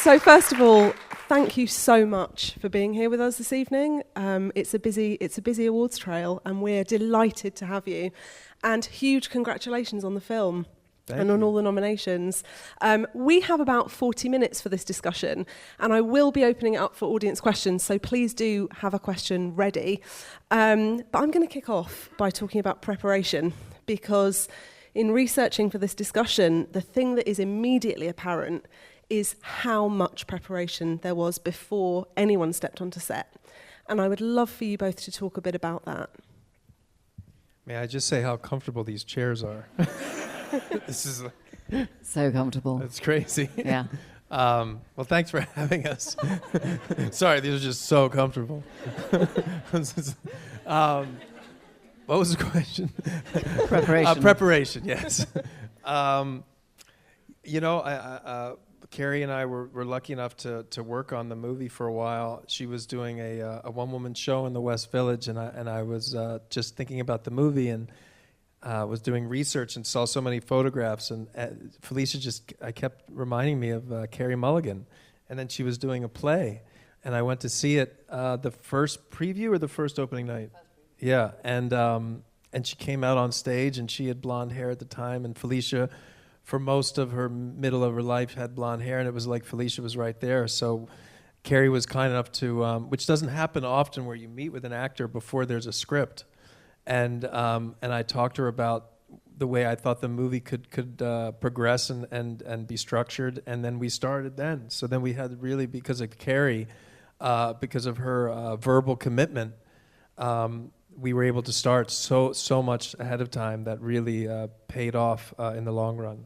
So first of all, thank you so much for being here with us this evening. It's a busy awards trail, and we're delighted to have you. And huge congratulations on the film. Thank On you. all the nominations. We have about 40 minutes for this discussion, and I will be opening it up for audience questions, so please do have a question ready. But I'm going to kick off by talking about preparation, because in researching for this discussion, the thing that is immediately apparent is how much preparation there was before anyone stepped onto set. And I would love for you both to talk a bit about that. May I just say how comfortable these chairs are? This is So comfortable. it's crazy. Yeah. Well, thanks for having us. Sorry, these are just so comfortable. What was the question? Preparation. Preparation, yes. Carey and I were lucky enough to work on the movie for a while. She was doing a one-woman show in the West Village, and I was just thinking about the movie and was doing research and saw so many photographs. And Felicia I kept reminding me of Carey Mulligan, and then she was doing a play, and I went to see it the first preview or the first opening night. Yeah, and she came out on stage, and she had blonde hair at the time, and Felicia, for most of her middle of her life, had blonde hair, and it was like Felicia was right there. So Carey was kind enough to, which doesn't happen often, where you meet with an actor before there's a script, and I talked to her about the way I thought the movie could progress and be structured, and then we started then. So then we had really, because of Carey, because of her verbal commitment, we were able to start so much ahead of time that really paid off in the long run.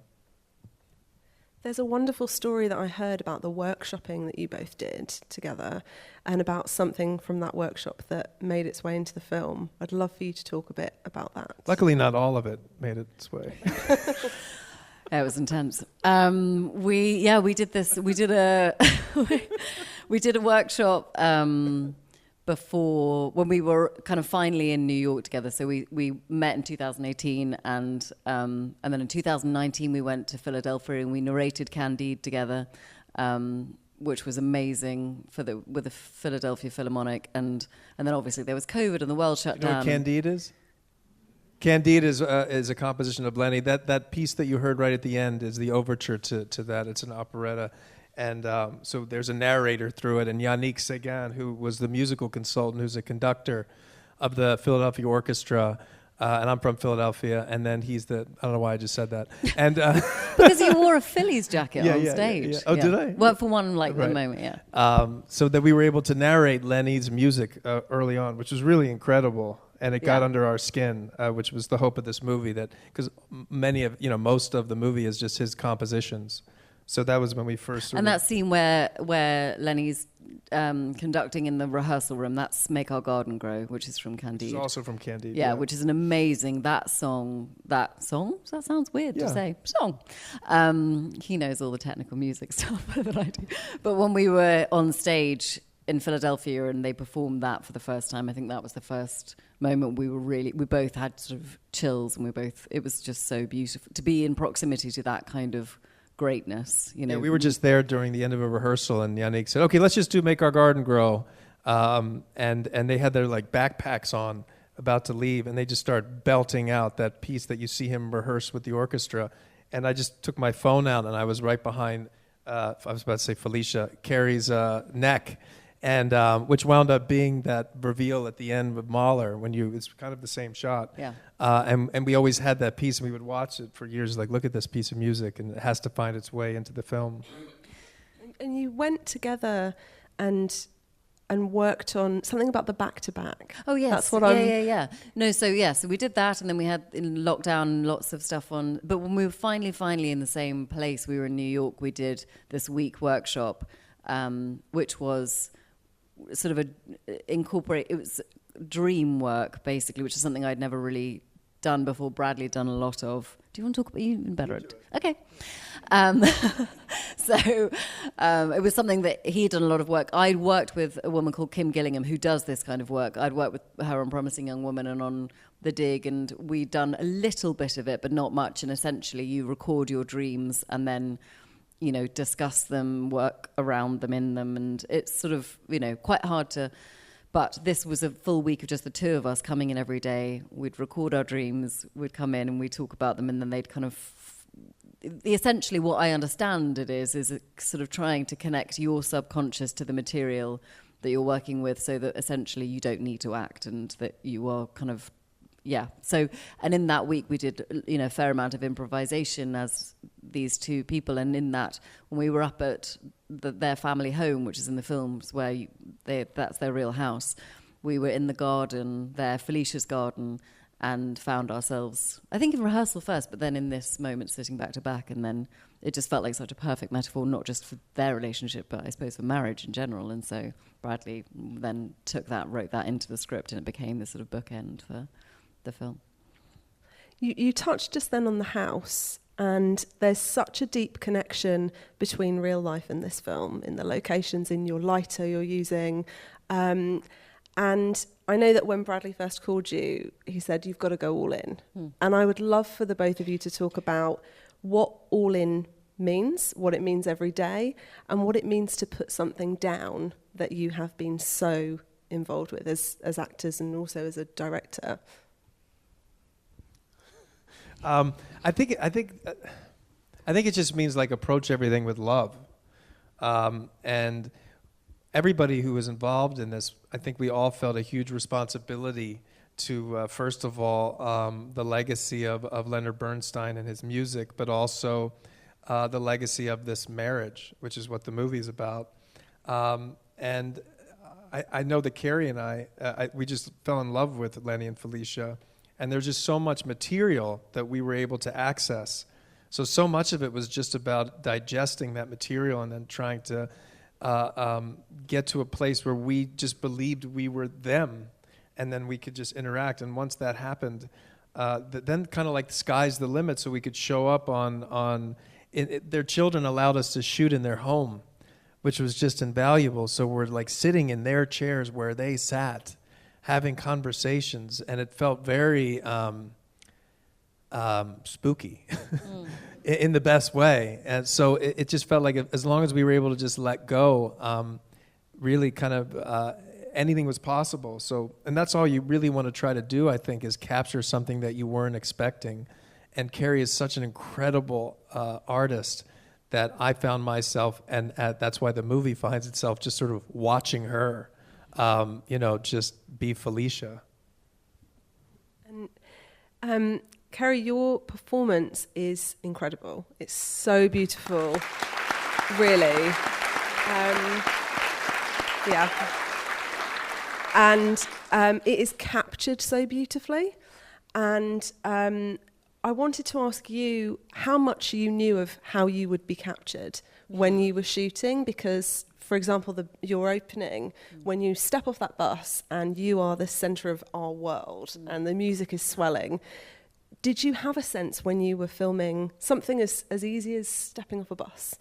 There's a wonderful story that I heard about the workshopping that you both did together, and about something from that workshop that made its way into the film. I'd love for you to talk a bit about that. Luckily, not all of it made its way. Yeah, it was intense. We did this. We did a we did a workshop before, when we were kind of finally in New York together. So we met in 2018, and then in 2019 we went to Philadelphia and we narrated Candide together, which was amazing with the Philadelphia Philharmonic, and then obviously there was COVID and the world shut You know down. what Candide is? Candide is a composition of Lenny. That piece that you heard right at the end is the overture to that. It's an operetta. And so there's a narrator through it, and Yannick Séguin, who was the musical consultant, who's a conductor of the Philadelphia Orchestra, and I'm from Philadelphia, and then I don't know why I just said that. And Because you wore a Phillies jacket on stage. Yeah. Oh, did I? Well, for one, the moment, yeah. So that we were able to narrate Lenny's music early on, which was really incredible. And it got under our skin, which was the hope of this movie, that because most of the movie is just his compositions. So that was when we first... And that scene where Lenny's conducting in the rehearsal room, that's Make Our Garden Grow, which is from Candide. It's also from Candide. Yeah, which is an amazing, that song? That sounds weird to say. Song. He knows all the technical music stuff better than I do. But when we were on stage in Philadelphia and they performed that for the first time, I think that was the first moment we both had sort of chills, and it was just so beautiful to be in proximity to that kind of greatness, Yeah, we were just there during the end of a rehearsal, and Yannick said, "Okay, let's just do Make Our Garden Grow," and they had their backpacks on, about to leave, and they just started belting out that piece that you see him rehearse with the orchestra, and I just took my phone out, and I was right behind, I was about to say Felicia, Carey's neck, and which wound up being that reveal at the end with Mahler, it's kind of the same shot. Yeah. And we always had that piece, and we would watch it for years, look at this piece of music, and it has to find its way into the film. And you went together and worked on something about the back-to-back. Oh, yes. That's what Yeah. No, so we did that, and then we had in lockdown lots of stuff on. But when we were finally in the same place, we were in New York, we did this week workshop, which was sort of it was dream work, basically, which is something I'd never really done before. Bradley had done a lot of. Do you want to talk about you even better? Okay. So it was something that he'd done a lot of work. I'd worked with a woman called Kim Gillingham who does this kind of work. I'd worked with her on Promising Young Woman and on The Dig, and we'd done a little bit of it, but not much. And essentially you record your dreams, and then discuss them, work around them, in them. And it's sort of, quite hard to... But this was a full week of just the two of us coming in every day. We'd record our dreams, we'd come in and we'd talk about them, and then they'd kind of... Essentially what I understand it is sort of trying to connect your subconscious to the material that you're working with, so that essentially you don't need to act, and that you are kind of... Yeah. So, and in that week we did, a fair amount of improvisation as these two people. And in that, when we were up at their family home, which is in the films, where that's their real house, we were in the garden, Felicia's garden, and found ourselves, I think, in rehearsal first, but then in this moment sitting back to back. And then it just felt like such a perfect metaphor, not just for their relationship, but I suppose for marriage in general. And so Bradley then wrote that into the script, and it became this sort of bookend for the film. You touched just then on the house, and there's such a deep connection between real life and this film, in the locations, in your lighter you're using. And I know that when Bradley first called you, he said, you've got to go all in. And I would love for the both of you to talk about what all in means, what it means every day, and what it means to put something down that you have been so involved with as actors and also as a director. I think it just means like approach everything with love, and everybody who was involved in this, I think we all felt a huge responsibility to first of all the legacy of Leonard Bernstein and his music, but also the legacy of this marriage, which is what the movie is about. And I know that Carey and I we just fell in love with Lenny and Felicia. And there's just so much material that we were able to access. So much of it was just about digesting that material and then trying to get to a place where we just believed we were them, and then we could just interact. And once that happened, then kind of like the sky's the limit, so we could show up on their children allowed us to shoot in their home, which was just invaluable. So we're like sitting in their chairs where they sat, having conversations, and it felt very spooky in the best way. And so it just felt like as long as we were able to just let go, really kind of anything was possible. So, and that's all you really want to try to do, I think, is capture something that you weren't expecting. And Carey is such an incredible artist that I found myself, and that's why the movie finds itself just sort of watching her, just be Felicia. And Carey, your performance is incredible. It's so beautiful, really. Yeah. And it is captured so beautifully. And I wanted to ask you how much you knew of how you would be captured when you were shooting, because, for example, your opening, when you step off that bus and you are the centre of our world and the music is swelling, did you have a sense when you were filming something as easy as stepping off a bus,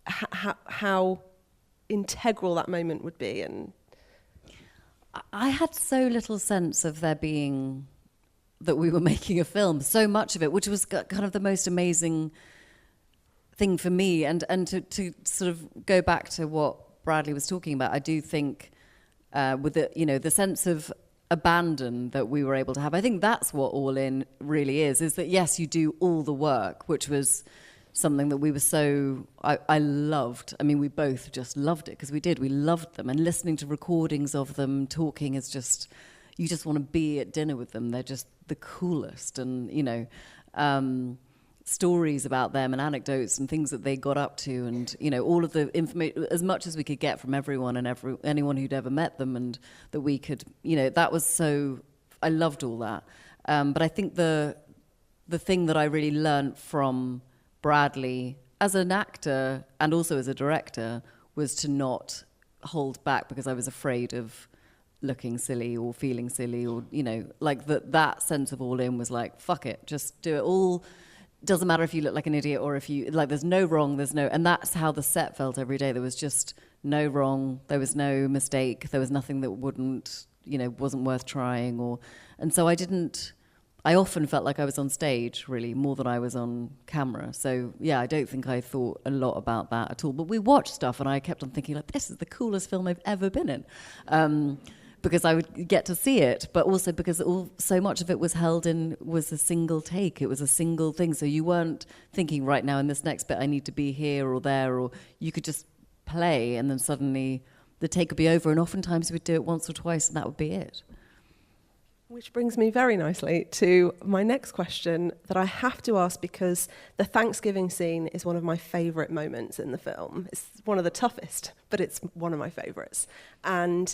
how integral that moment would be? And I had so little sense of there being... that we were making a film, so much of it, which was kind of the most amazing thing for me. And to sort of go back to what Bradley was talking about, I do think with the sense of abandon that we were able to have, I think that's what All In really is that, yes, you do all the work, which was something that we were I loved. I mean, we both just loved it because we loved them, and listening to recordings of them talking is just... you just want to be at dinner with them. They're just the coolest. And, stories about them and anecdotes and things that they got up to, and, all of the information, as much as we could get from everyone and anyone who'd ever met them, and that we could, that was so... I loved all that. But I think the thing that I really learned from Bradley as an actor and also as a director was to not hold back because I was afraid of looking silly or feeling silly, or like that sense of All In was like, fuck it, just do it all. Doesn't matter if you look like an idiot or if you like, there's no wrong, and that's how the set felt every day. There was just no wrong, there was no mistake, there was nothing that wasn't worth trying, and so I I often felt like I was on stage, really, more than I was on camera. So, yeah, I don't think I thought a lot about that at all. But we watched stuff, and I kept on thinking, like, this is the coolest film I've ever been in. Because I would get to see it, but also because so much of it was was a single take. It was a single thing. So you weren't thinking, right now, in this next bit, I need to be here or there, or you could just play, and then suddenly the take would be over. And oftentimes we'd do it once or twice, and that would be it. Which brings me very nicely to my next question that I have to ask, because the Thanksgiving scene is one of my favourite moments in the film. It's one of the toughest, but it's one of my favourites. And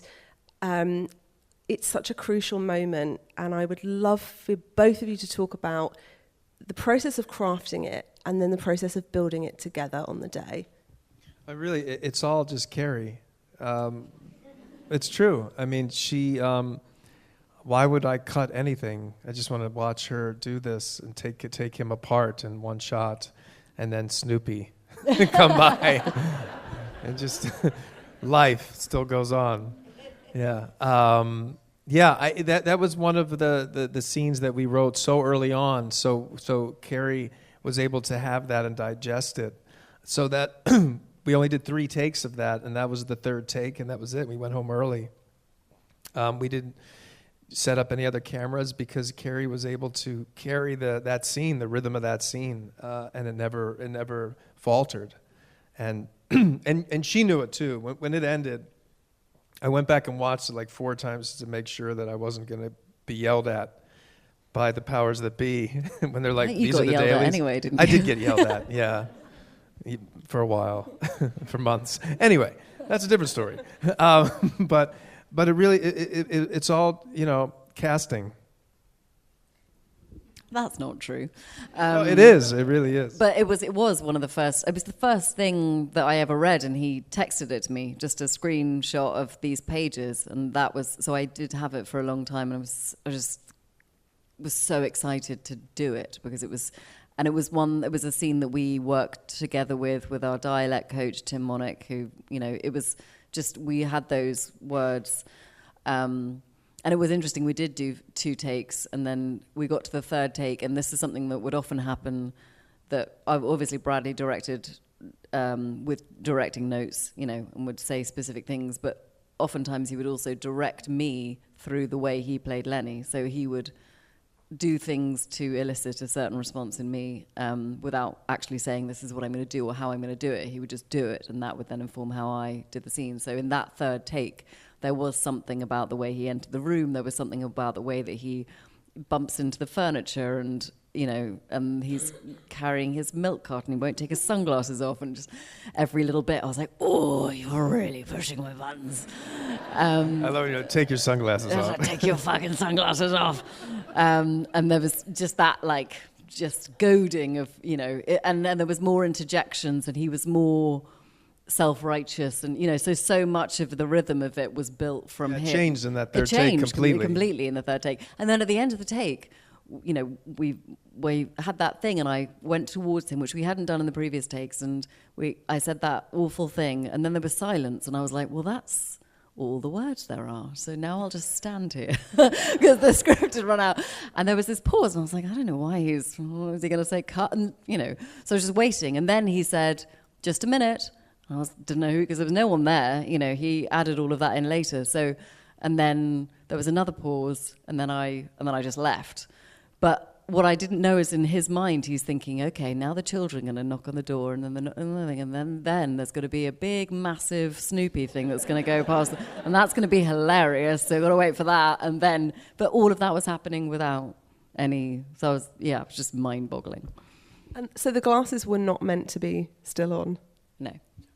it's such a crucial moment, and I would love for both of you to talk about the process of crafting it and then the process of building it together on the day. It's all just Carey. It's true. I mean, she... why would I cut anything? I just want to watch her do this and take him apart in one shot, and then Snoopy come by, and just life still goes on. Yeah, that was one of the scenes that we wrote so early on. So Carey was able to have that and digest it, so that we only did 3 takes of that, and that was the 3rd take, and that was it. We went home early. We didn't set up any other cameras because Carey was able to carry that scene, the rhythm of that scene, and it never faltered, and and she knew it too. When it ended, I went back and watched it like 4 times to make sure that I wasn't going to be yelled at by the powers that be when they're like, "These are the dailies." Anyway, didn't you? I did get yelled at, yeah, for a while, for months. Anyway, that's a different story, But it really, it's all, casting. That's not true. No, it is. It really is. But it was one of the first. It was the first thing that I ever read, and he texted it to me, just a screenshot of these pages, and that was. So I did have it for a long time, and I just was so excited to do it because it was. And it was a scene that we worked together with our dialect coach Tim Monick, who it was. Just we had those words, and it was interesting. We did do 2 takes, and then we got to the 3rd take, and this is something that would often happen. That obviously Bradley directed with directing notes, and would say specific things, but oftentimes he would also direct me through the way he played Lenny. So he would do things to elicit a certain response in me without actually saying this is what I'm going to do or how I'm going to do it. He would just do it, and that would then inform how I did the scene. So in that 3rd take, there was something about the way he entered the room. There was something about the way that he bumps into the furniture, and and he's carrying his milk carton. He won't take his sunglasses off, and just every little bit, I was like, "Oh, you're really pushing my buttons." I love take your sunglasses off. Take your fucking sunglasses off. And there was just that, just goading of, and then there was more interjections, and he was more self-righteous, and so much of the rhythm of it was built from him. It changed in that 3rd take completely in the 3rd take, and then at the end of the take, we had that thing, and I went towards him, which we hadn't done in the previous takes, and I said that awful thing, and then there was silence, and I was like, well, that's all the words there are, so now I'll just stand here because the script had run out, and there was this pause, and I was like, I don't know why is he going to say cut, and so I was just waiting, and then he said, just a minute. I didn't know who, because there was no one there. He added all of that in later. So, and then there was another pause, and then I just left. But what I didn't know is in his mind, he's thinking, okay, now the children are going to knock on the door, and then there's going to be a big, massive Snoopy thing that's going to go past, and that's going to be hilarious. So I've got to wait for that, but all of that was happening without any. So it was just mind-boggling. And so the glasses were not meant to be still on. No.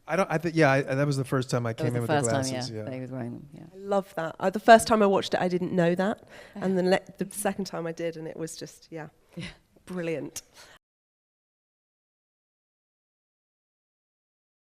That was the first time I came in with the glasses. That he was wearing them. Yeah. I love that. The first time I watched it, I didn't know that, and then the second time I did, and it was just brilliant.